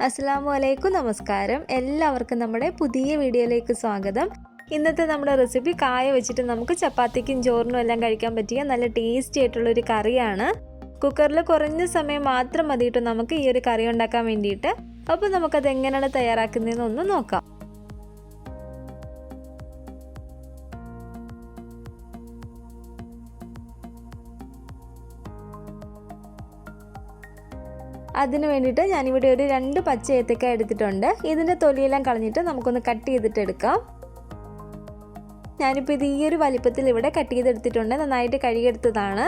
അസ്സലാമുഅലൈക്കും നമസ്കാരം. എല്ലാവർക്കും നമ്മുടെ പുതിയ വീഡിയോയിലേക്ക് സ്വാഗതം. ഇന്നത്തെ നമ്മുടെ റെസിപ്പി കായ വെച്ചിട്ട് നമുക്ക് ചപ്പാത്തിക്കും ചോറിനും എല്ലാം കഴിക്കാൻ പറ്റിയ നല്ല ടേസ്റ്റി ആയിട്ടുള്ളൊരു കറിയാണ്. കുക്കറിൽ കുറഞ്ഞ സമയം മാത്രം മതിയിട്ട് നമുക്ക് ഈ ഒരു കറി ഉണ്ടാക്കാൻ വേണ്ടിയിട്ട്. അപ്പോൾ നമുക്കത് എങ്ങനെയാണ് തയ്യാറാക്കുന്നതെന്ന് ഒന്ന് നോക്കാം. അതിന് വേണ്ടിയിട്ട് ഞാനിവിടെ ഒരു 2 പച്ച ഏത്തക്ക എടുത്തിട്ടുണ്ട്. ഇതിൻ്റെ തൊലിയെല്ലാം കളഞ്ഞിട്ട് നമുക്കൊന്ന് കട്ട് ചെയ്തിട്ട് എടുക്കാം. ഞാനിപ്പോൾ ഇത് ഈ ഒരു വലിപ്പത്തിൽ ഇവിടെ കട്ട് ചെയ്തെടുത്തിട്ടുണ്ട്. നന്നായിട്ട് കഴുകിയെടുത്തതാണ്.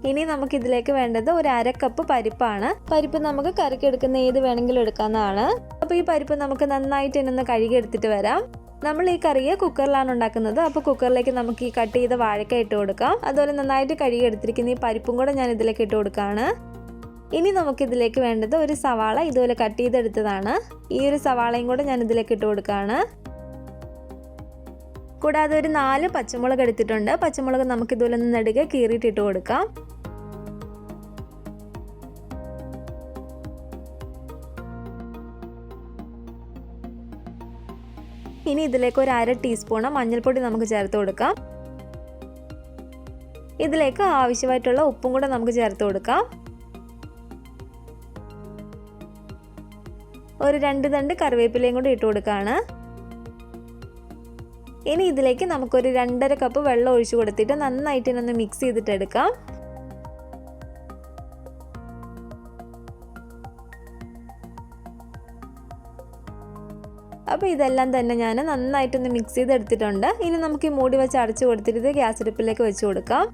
ഇനി നമുക്കിതിലേക്ക് വേണ്ടത് ഒരു 1/2 കപ്പ് പരിപ്പാണ്. പരിപ്പ് നമുക്ക് കറിക്ക് എടുക്കുന്ന ഏത് വേണമെങ്കിലും എടുക്കാവുന്നതാണ്. അപ്പോൾ ഈ പരിപ്പ് നമുക്ക് നന്നായിട്ട് ഒന്ന് കഴുകിയെടുത്തിട്ട് വരാം. നമ്മൾ ഈ കറിയെ കുക്കറിലാണ് ഉണ്ടാക്കുന്നത്. അപ്പോൾ കുക്കറിലേക്ക് നമുക്ക് ഈ കട്ട് ചെയ്ത വാഴക്ക ഇട്ട് കൊടുക്കാം. അതുപോലെ നന്നായിട്ട് കഴുകിയെടുത്തിരിക്കുന്ന ഈ പരിപ്പും കൂടെ ഞാൻ ഇതിലേക്ക് ഇട്ട് കൊടുക്കുകയാണ്. ഇനി നമുക്കിതിലേക്ക് വേണ്ടത് ഒരു സവാള ഇതുപോലെ കട്ട് ചെയ്തെടുത്തതാണ്. ഈ ഒരു സവാളയും കൂടെ ഞാൻ ഇതിലേക്ക് ഇട്ട് കൊടുക്കുകയാണ്. കൂടാതെ ഒരു 4 പച്ചമുളക് എടുത്തിട്ടുണ്ട്. പച്ചമുളക് നമുക്കിതുപോലെ ഒന്ന് നെടുകെ കീറിയിട്ടിട്ട് കൊടുക്കാം. ഇനി ഇതിലേക്ക് ഒരു 1/2 ടീസ്പൂൺ മഞ്ഞൾപ്പൊടി നമുക്ക് ചേർത്ത് കൊടുക്കാം. ഇതിലേക്ക് ആവശ്യമായിട്ടുള്ള ഉപ്പും കൂടെ നമുക്ക് ചേർത്ത് കൊടുക്കാം. ഒരു 2 തണ്ട് കറിവേപ്പിലയും കൂടി ഇട്ട് കൊടുക്കുകയാണ്. ഇനി ഇതിലേക്ക് നമുക്കൊരു 2.5 കപ്പ് വെള്ളം ഒഴിച്ചു കൊടുത്തിട്ട് നന്നായിട്ട് ഒന്ന് മിക്സ് ചെയ്തിട്ട് എടുക്കാം. അപ്പോൾ ഇതെല്ലാം തന്നെ ഞാൻ നന്നായിട്ടൊന്ന് മിക്സ് ചെയ്തെടുത്തിട്ടുണ്ട്. ഇനി നമുക്ക് ഈ മൂടി വെച്ച് അടച്ചു കൊടുത്തിട്ട് ഗ്യാസ് അടുപ്പിലേക്ക് വെച്ച് കൊടുക്കാം.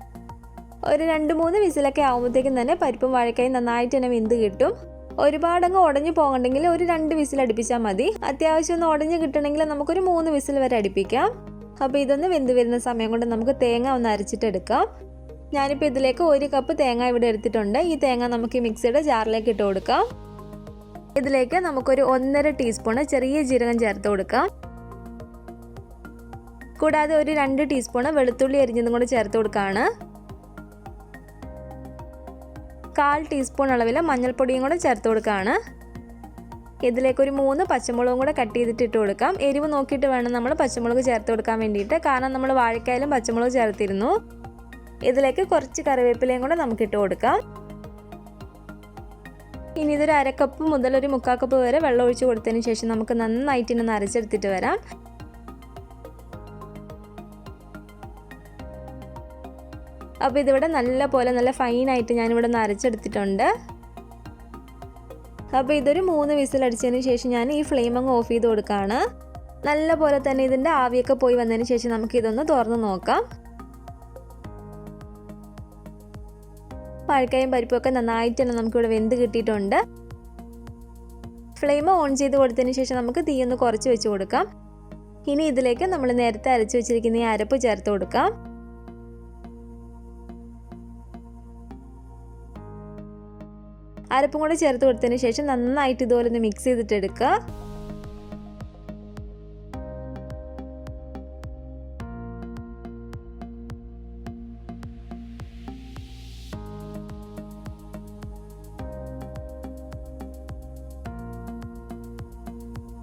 ഒരു 2-3 വിസിലൊക്കെ ആകുമ്പോഴത്തേക്കും തന്നെ പരിപ്പും വാഴക്കയും നന്നായിട്ട് തന്നെ വെന്ത് കിട്ടും. ഒരുപാടങ്ങ് ഉടഞ്ഞു പോകണ്ടെങ്കിൽ ഒരു 2 വിസിൽ അടുപ്പിച്ചാൽ മതി. അത്യാവശ്യം ഒന്ന് ഉടഞ്ഞു കിട്ടണമെങ്കിൽ നമുക്കൊരു 3 വിസിൽ വരെ അടുപ്പിക്കാം. അപ്പോൾ ഇതൊന്ന് വെന്ത് വരുന്ന സമയം കൊണ്ട് നമുക്ക് തേങ്ങ ഒന്ന് അരച്ചിട്ടെടുക്കാം. ഞാനിപ്പോൾ ഇതിലേക്ക് 1 കപ്പ് തേങ്ങ ഇവിടെ എടുത്തിട്ടുണ്ട്. ഈ തേങ്ങ നമുക്ക് മിക്സിയുടെ ജാറിലേക്ക് ഇട്ട് കൊടുക്കാം. ഇതിലേക്ക് നമുക്കൊരു 1.5 ടീസ്പൂൺ ചെറിയ ജീരകം ചേർത്ത് കൊടുക്കാം. കൂടാതെ ഒരു 2 ടീസ്പൂൺ വെളുത്തുള്ളി അരിഞ്ഞതും കൂടി ചേർത്ത് കൊടുക്കുകയാണ്. 1/4 ടീസ്പൂൺ അളവിൽ മഞ്ഞൾപ്പൊടിയും കൂടെ ചേർത്ത് കൊടുക്കുകയാണ്. ഇതിലേക്ക് ഒരു 3 പച്ചമുളകും കൂടെ കട്ട് ചെയ്തിട്ട് ഇട്ട് കൊടുക്കാം. എരിവ് നോക്കിയിട്ട് വേണം നമ്മൾ പച്ചമുളക് ചേർത്ത് കൊടുക്കാൻ വേണ്ടിയിട്ട്. കാരണം നമ്മൾ വാഴക്കായാലും പച്ചമുളക് ചേർത്തിരുന്നു. ഇതിലേക്ക് കുറച്ച് കറിവേപ്പിലയും കൂടെ നമുക്ക് ഇട്ട് കൊടുക്കാം. ഇനി ഇതൊരു 1/2 കപ്പ് മുതൽ ഒരു 3/4 കപ്പ് വരെ വെള്ളം ഒഴിച്ച് കൊടുത്തതിന് ശേഷം നമുക്ക് നന്നായിട്ട് ഇന്ന് അരച്ചെടുത്തിട്ട് വരാം. അപ്പോൾ ഇതിവിടെ നല്ല ഫൈനായിട്ട് ഞാനിവിടെ ഒന്ന് അരച്ചെടുത്തിട്ടുണ്ട്. അപ്പോൾ ഇതൊരു 3 വിസിൽ അടിച്ചതിന് ശേഷം ഞാൻ ഈ ഫ്ലെയിം അങ്ങ് ഓഫ് ചെയ്ത് കൊടുക്കുകയാണ്. നല്ല പോലെ തന്നെ ഇതിൻ്റെ ആവിയൊക്കെ പോയി വന്നതിന് ശേഷം നമുക്കിതൊന്ന് തുറന്ന് നോക്കാം. വാഴക്കായും പരിപ്പൊക്കെ നന്നായിട്ട് തന്നെ നമുക്കിവിടെ വെന്ത് കിട്ടിയിട്ടുണ്ട്. ഫ്ലെയിം ഓൺ ചെയ്ത് കൊടുത്തതിന് ശേഷം നമുക്ക് തീ ഒന്ന് കുറച്ച് വെച്ച് കൊടുക്കാം. ഇനി ഇതിലേക്ക് നമ്മൾ നേരത്തെ അരച്ച് വെച്ചിരിക്കുന്ന ഈ അരപ്പ് ചേർത്ത് കൊടുക്കാം. അരപ്പും കൂടെ ചേർത്ത് കൊടുത്തതിന് ശേഷം നന്നായിട്ട് ഇതുപോലെ ഒന്ന് മിക്സ് ചെയ്തിട്ട് എടുക്കുക.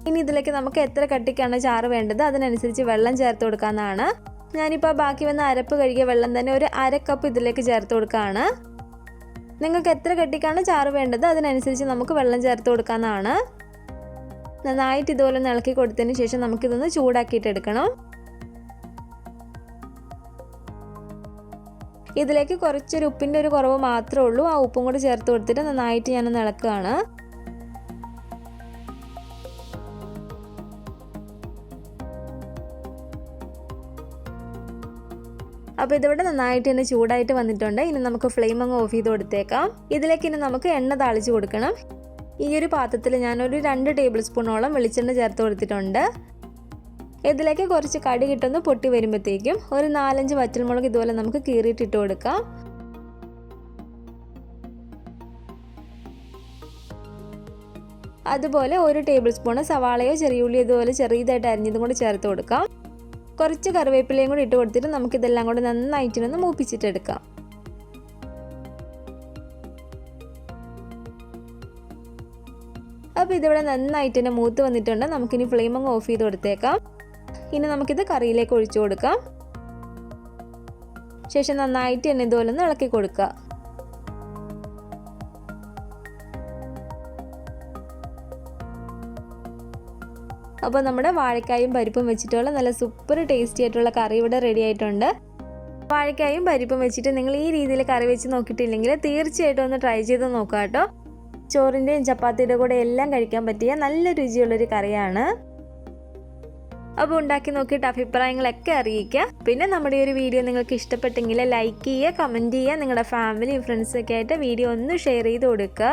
ഇനി ഇതിലേക്ക് നമുക്ക് എത്ര കട്ടിക്കാണ് ചാറ് വേണ്ടത് അതിനനുസരിച്ച് വെള്ളം ചേർത്ത് കൊടുക്കാവുന്നതാണ്. ഞാനിപ്പോൾ ബാക്കി വന്ന അരപ്പ് കഴുകിയ വെള്ളം തന്നെ ഒരു 1/2 കപ്പ് ഇതിലേക്ക് ചേർത്ത് കൊടുക്കുകയാണ്. നിങ്ങൾക്ക് എത്ര കട്ടിക്കാണ് ചാറ് വേണ്ടത് അതിനനുസരിച്ച് നമുക്ക് വെള്ളം ചേർത്ത് കൊടുക്കാവുന്നതാണ്. നന്നായിട്ട് ഇതുപോലെ ഇളക്കി കൊടുത്തതിന് ശേഷം നമുക്കിതൊന്ന് ചൂടാക്കിയിട്ട് എടുക്കണം. ഇതിലേക്ക് കുറച്ചൊരു ഉപ്പിൻ്റെ ഒരു കുറവ് മാത്രമേ ഉള്ളൂ. ആ ഉപ്പും കൂടി ചേർത്ത് കൊടുത്തിട്ട് നന്നായിട്ട് ഞാനൊന്ന് ഇളക്കുകയാണ്. അപ്പോൾ ഇതിവിടെ നന്നായിട്ട് തന്നെ ചൂടായിട്ട് വന്നിട്ടുണ്ട്. ഇനി നമുക്ക് ഫ്ലെയിം അങ്ങ് ഓഫ് ചെയ്ത് കൊടുത്തേക്കാം. ഇതിലേക്ക് ഇനി നമുക്ക് എണ്ണ താളിച്ച് കൊടുക്കണം. ഈ ഒരു പാത്രത്തിൽ ഞാനൊരു 2 ടേബിൾ സ്പൂണോളം വെളിച്ചെണ്ണ ചേർത്ത് കൊടുത്തിട്ടുണ്ട്. ഇതിലേക്ക് കുറച്ച് കടുക് ഇട്ടൊന്ന് പൊട്ടി വരുമ്പോഴത്തേക്കും ഒരു 4-5 വറ്റൽമുളക് ഇതുപോലെ നമുക്ക് കീറിയിട്ടിട്ട് കൊടുക്കാം. അതുപോലെ 1 ടേബിൾ സ്പൂൺ സവാളയോ ചെറിയുള്ളിയോ ഇതുപോലെ ചെറിയതായിട്ട് അരിഞ്ഞതും കൂടി ചേർത്ത് കൊടുക്കാം. കുറച്ച് കറിവേപ്പിലയും കൂടി ഇട്ട് കൊടുത്തിട്ട് നമുക്കിതെല്ലാം കൂടി നന്നായിട്ടൊന്ന് മൂപ്പിച്ചിട്ടെടുക്കാം. അപ്പോൾ ഇതിവിടെ നന്നായിട്ട് തന്നെ മൂത്ത് വന്നിട്ടുണ്ട്. നമുക്കിനി ഫ്ലെയിം അങ്ങ് ഓഫ് ചെയ്ത് കൊടുത്തേക്കാം. ഇനി നമുക്കിത് കറിയിലേക്ക് ഒഴിച്ചു കൊടുക്കാം. ശേഷം നന്നായിട്ട് തന്നെ ഇതുപോലെ ഒന്ന് ഇളക്കി കൊടുക്കുക. അപ്പോൾ നമ്മുടെ വാഴക്കായും പരിപ്പും വെച്ചിട്ടുള്ള നല്ല സൂപ്പർ ടേസ്റ്റി ആയിട്ടുള്ള കറി ഇവിടെ റെഡി ആയിട്ടുണ്ട്. വാഴക്കായും പരിപ്പും വെച്ചിട്ട് നിങ്ങൾ ഈ രീതിയിൽ കറി വെച്ച് നോക്കിയിട്ടില്ലെങ്കിൽ തീർച്ചയായിട്ടും ഒന്ന് ട്രൈ ചെയ്ത് നോക്കുക കേട്ടോ. ചോറിൻ്റെയും ചപ്പാത്തിയുടെ കൂടെ എല്ലാം കഴിക്കാൻ പറ്റിയ നല്ല രുചിയുള്ളൊരു കറിയാണ്. അപ്പോൾ ഉണ്ടാക്കി നോക്കിയിട്ട് അഭിപ്രായങ്ങളൊക്കെ അറിയിക്കുക. പിന്നെ നമ്മുടെ ഈ ഒരു വീഡിയോ നിങ്ങൾക്ക് ഇഷ്ടപ്പെട്ടെങ്കിൽ ലൈക്ക് ചെയ്യുക, കമൻറ്റ് ചെയ്യുക, നിങ്ങളുടെ ഫാമിലിയും ഫ്രണ്ട്സൊക്കെ ആയിട്ട് വീഡിയോ ഒന്ന് ഷെയർ ചെയ്ത് കൊടുക്കുക.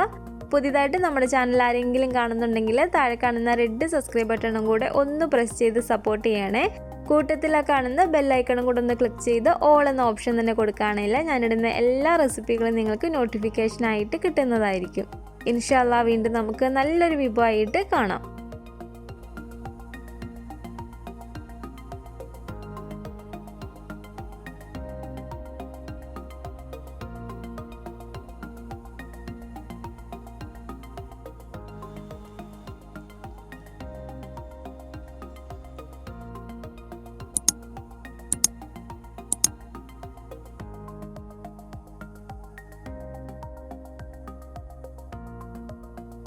പുതിയതായിട്ട് നമ്മുടെ ചാനൽ ആരെങ്കിലും കാണുന്നുണ്ടെങ്കിൽ താഴെ കാണുന്ന റെഡ് സബ്സ്ക്രൈബ് ബട്ടണും കൂടെ ഒന്ന് പ്രസ് ചെയ്ത് സപ്പോർട്ട് ചെയ്യണേ. കൂട്ടത്തിൽ കാണുന്ന ബെല്ലൈക്കണും കൂടെ ഒന്ന് ക്ലിക്ക് ചെയ്ത് ഓൾ എന്ന ഓപ്ഷൻ തന്നെ കൊടുക്കുകയാണെങ്കിൽ ഞാനിടുന്ന എല്ലാ റെസിപ്പികളും നിങ്ങൾക്ക് നോട്ടിഫിക്കേഷനായിട്ട് കിട്ടുന്നതായിരിക്കും. ഇൻഷാ അല്ലാഹ് വീണ്ടും നമുക്ക് നല്ലൊരു വിഭവമായിട്ട് കാണാം.